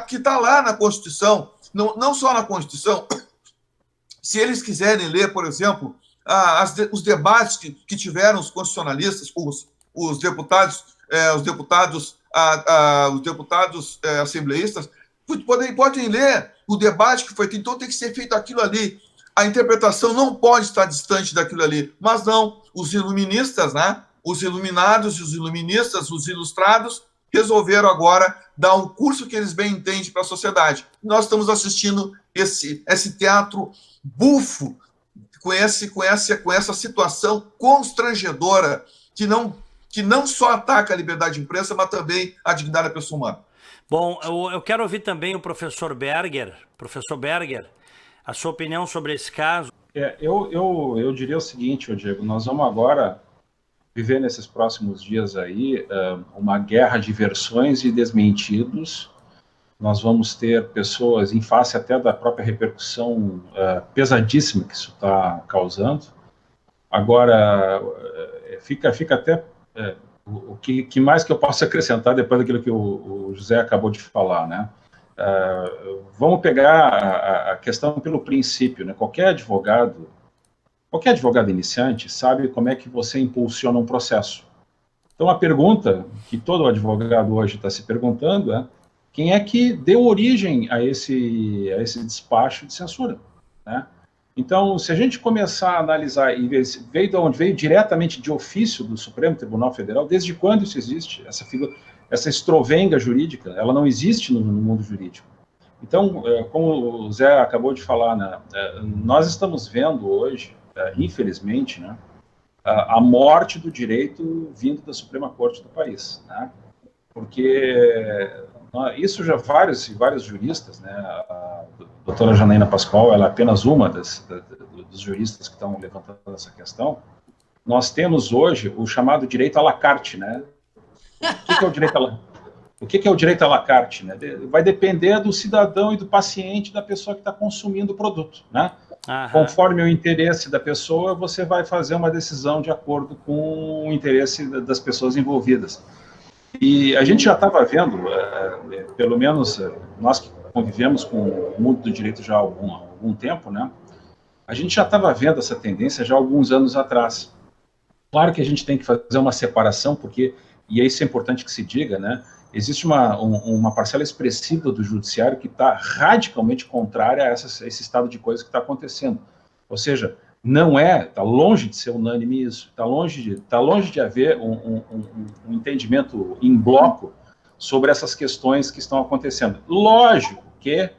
que está lá na Constituição, não só na Constituição. Se eles quiserem ler, por exemplo, os debates que tiveram os constitucionalistas, os deputados assembleístas, podem ler o debate que foi feito, então tem que ser feito aquilo ali. A interpretação não pode estar distante daquilo ali, mas não. Os iluministas, né? Os iluminados e os iluministas, os ilustrados, resolveram agora dar um curso que eles bem entendem para a sociedade. Nós estamos assistindo esse teatro bufo, com essa situação constrangedora, que não só ataca a liberdade de imprensa, mas também a dignidade da pessoa humana. Bom, eu quero ouvir também o professor Berger. Professor Berger, a sua opinião sobre esse caso? Eu diria o seguinte, Diego, nós vamos agora viver nesses próximos dias aí uma guerra de versões e desmentidos. Nós vamos ter pessoas, em face até da própria repercussão pesadíssima que isso está causando. Agora, fica até... o que mais que eu posso acrescentar depois daquilo que o José acabou de falar, né? Vamos pegar a questão pelo princípio, né? Qualquer advogado iniciante sabe como é que você impulsiona um processo. Então, a pergunta que todo advogado hoje está se perguntando é: quem é que deu origem a esse despacho de censura, né? Então, se a gente começar a analisar, e veio de onde veio diretamente de ofício do Supremo Tribunal Federal, desde quando isso existe, essa estrovenga jurídica, ela não existe no mundo jurídico. Então, como o Zé acabou de falar, né, nós estamos vendo hoje, infelizmente, né, a morte do direito vindo da Suprema Corte do país, né? Porque isso já vários juristas, né, a doutora Janaína Pascoal, ela é apenas uma dos juristas que estão levantando essa questão. Nós temos hoje o chamado direito à la carte, né? O que é o direito à la carte, né? Vai depender do cidadão e do paciente, da pessoa que está consumindo o produto, né? Aham. Conforme o interesse da pessoa, você vai fazer uma decisão de acordo com o interesse das pessoas envolvidas. E a gente já estava vendo, pelo menos nós que convivemos com o mundo do direito já há algum tempo, né? A gente já estava vendo essa tendência já há alguns anos atrás. Claro que a gente tem que fazer uma separação, porque, e isso é importante que se diga, né? Existe uma parcela expressiva do judiciário que está radicalmente contrária a esse estado de coisas que está acontecendo. Ou seja, está longe de ser unânime isso, está longe de haver um entendimento em bloco sobre essas questões que estão acontecendo. Lógico que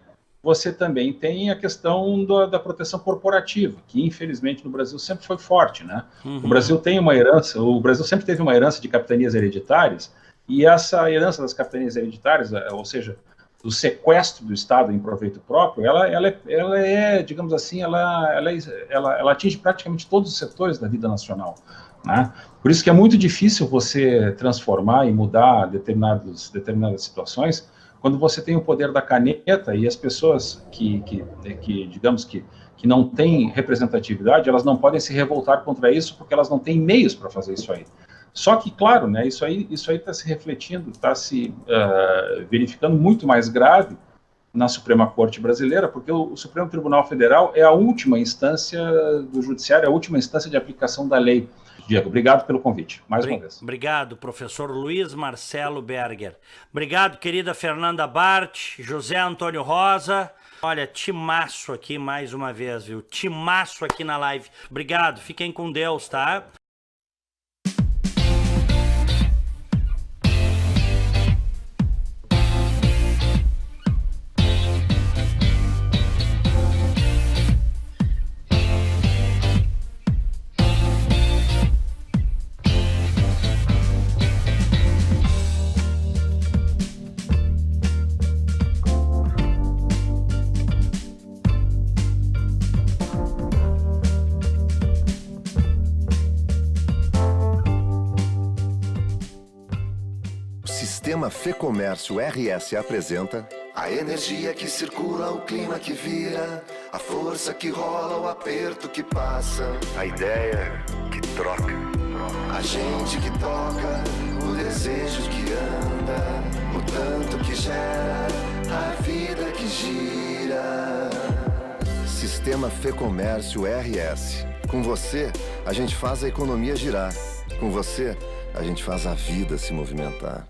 você também tem a questão da proteção corporativa, que infelizmente no Brasil sempre foi forte, né? O Brasil tem uma herança, o Brasil sempre teve uma herança de capitanias hereditárias, e essa herança das capitanias hereditárias, ou seja, do sequestro do Estado em proveito próprio, ela é, digamos assim, ela atinge praticamente todos os setores da vida nacional, né? Por isso que é muito difícil você transformar e mudar determinadas situações quando você tem o poder da caneta e as pessoas que digamos que não têm representatividade, elas não podem se revoltar contra isso porque elas não têm meios para fazer isso aí. Só que, claro, né, isso aí está se refletindo, está se verificando muito mais grave na Suprema Corte brasileira, porque o Supremo Tribunal Federal é a última instância do judiciário, é a última instância de aplicação da lei. Diego, obrigado pelo convite, mais uma vez. Obrigado, professor Luiz Marcelo Berger. Obrigado, querida Fernanda Bart, José Antônio Rosa. Olha, timaço aqui mais uma vez, viu? Timaço aqui na live. Obrigado, fiquem com Deus, tá? Sistema Fê Comércio RS apresenta a energia que circula, o clima que vira, a força que rola, o aperto que passa, a ideia que troca, a gente que toca, o desejo que anda, o tanto que gera, a vida que gira. Sistema Fê Comércio RS. Com você, a gente faz a economia girar. Com você, a gente faz a vida se movimentar.